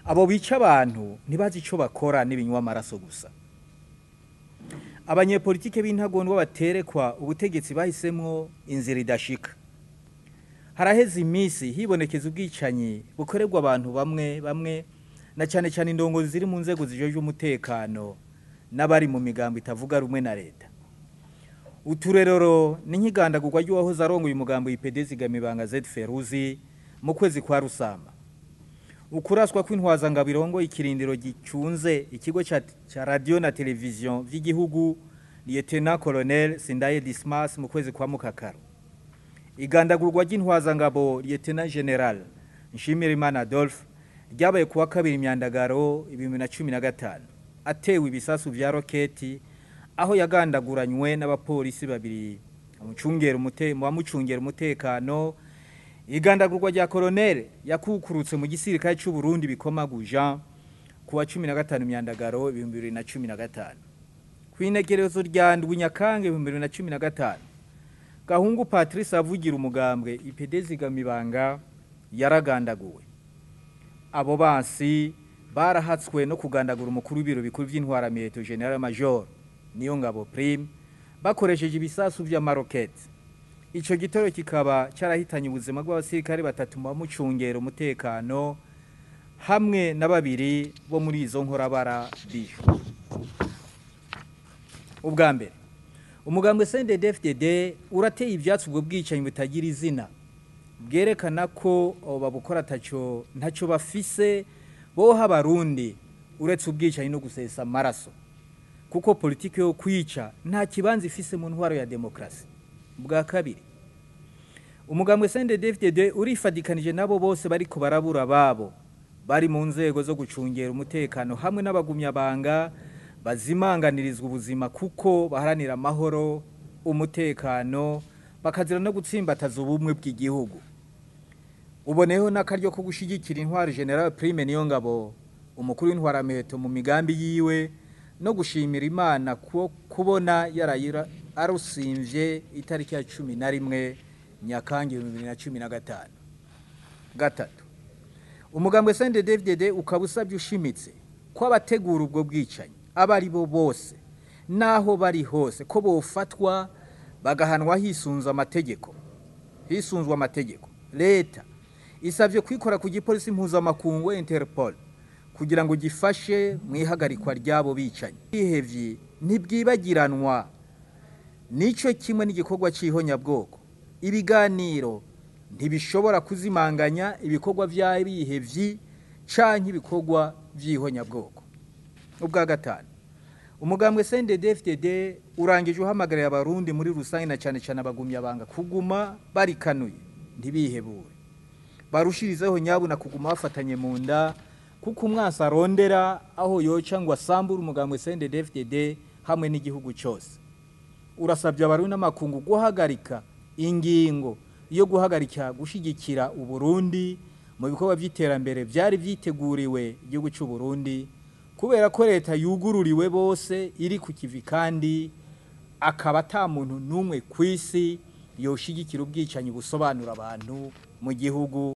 abo bica abantu ntibazi ico bakora n'ibinywa amaraso gusa. Abanyepolitike b'intagondwa baterekwa ubutegetsi bahisemwo inzira idashika. Haraheze imisi hibonekeza ubwicanyi bukorerwa abantu bamwe na cyane cyane indongozi ziri mu nzego zijeje umutekano n'abari mu migambo itavuga rumwe na leta. Uturerero ni nk'igandagurwa ry'uwahoze arongoye Ry'Umugambwe Cndd-Fdd Z Feruzi mu kwezi kwa Rusama. Ukuraswa kw'intwazangabo irongoye ikirindiro gicunze ikigo ca radio na televiziyo vy'igihugu Lieutenant Colonel Sindaye Dismas mu kwezi kwa Mukakaro. Igandagurwa ry'intwazangabo Lieutenant General Nshimirimana Adolphe ryabaye kuwa kabiri Myandagaro 2015 atewe ibisasu vya roketi aho yagandaguranywe n'abapolisi babiri amucungera umutekano. Igandagurwa rya Colonel yakukurutse mu gisirikare cy'u Burundi bikomaguja kuwa 15 Myandagaro 2015. Kwinegerezo rya ndwi Nyakange 2015 Gahungu Patrice avugira umugambwe Cndd-Fdd yaragandaguwe. Abo bansi barahatswe no kugandagura umukuru w'ibiro bikuru by'intwaramiheto General Major Niyongabo Prime bakoresheje ibisasu vya maroketi. Ico gitoro kikaba carahitanye ubuzima bw'abasirikare batatu mu bamucungera umutekano hamwe na babiri bo muri izo nkorabara bisho. Ubwa mbere umugambwe Cndd-Fdd urateye ivyatsi ubwo bwicanyi butagira izina bwerekana ko babukora ntaco bafise boha Barundi uretse ubwicanyi no gusesa amaraso, kuko politiki yo kwica nta kibanza ifise mu ntwaro ya demokrasi. Bwa kabiri umugambwe Cndd-Fdd urifadikanije nabo bose bariko barabura babo bari mu nzego zo gucungera umutekano hamwe n'abagumyabanga bazimanganirizwa ubuzima kuko baharanira amahoro, umutekano, bakazira no gutsimbataza ubumwe bw'igihugu. Uboneho n'akaryo ko gushigikira intwari General Prime Niyongabo umukuru w'intwaramiheto mu migambi yiwe no gushimira Imana kubona yarayira arusimvye itariki ya 11 Nyakange 2015. Gatatu umugambwe Cndd-Fdd ukabusabye ushimitse ko abategura ubwo bwicanyi abari bo bose naho bari hose ko bofatwa bagahanwa hisunzwe amategeko. Leta isavye kwikora ku gipolisi mpuzamakungu Interpol kugira ngo gifashe mwihagarikwa ryabo bicanyi. Ihevyi ntibwibagiranwa nico kimwe n'igikorwa c'ihonyabwoko. Ibiganiro ntibishobora kuzimanganya ibikorwa vy'abihevyi canke ibikorwa vy'ihonyabwoko. Ubwa gatanu umugambwe Cndd-Fdd urangije uhamagarira Abarundi muri rusange na cyane abagumyabanga kuguma barikanuye ntibihebure, barushirizeho nyabuna kuguma bafatanye mu nda, kuko umwasa arondera aho yoca ngo asambure umugambwe Cndd-Fdd hamwe n'igihugu cyose. Urasabye Abarundi n'amakungu guhagarika ingingo yo guhagarika gushigikira Uburundi mu bikorwa by'iterambere byari byiteguriwe igihugu cy'u Burundi, kubera ko leta yugururiwe bose iri ku kivi kandi akaba ata muntu numwe kwisi yoshigikira ubwicanyi busobanura abantu mu gihugu.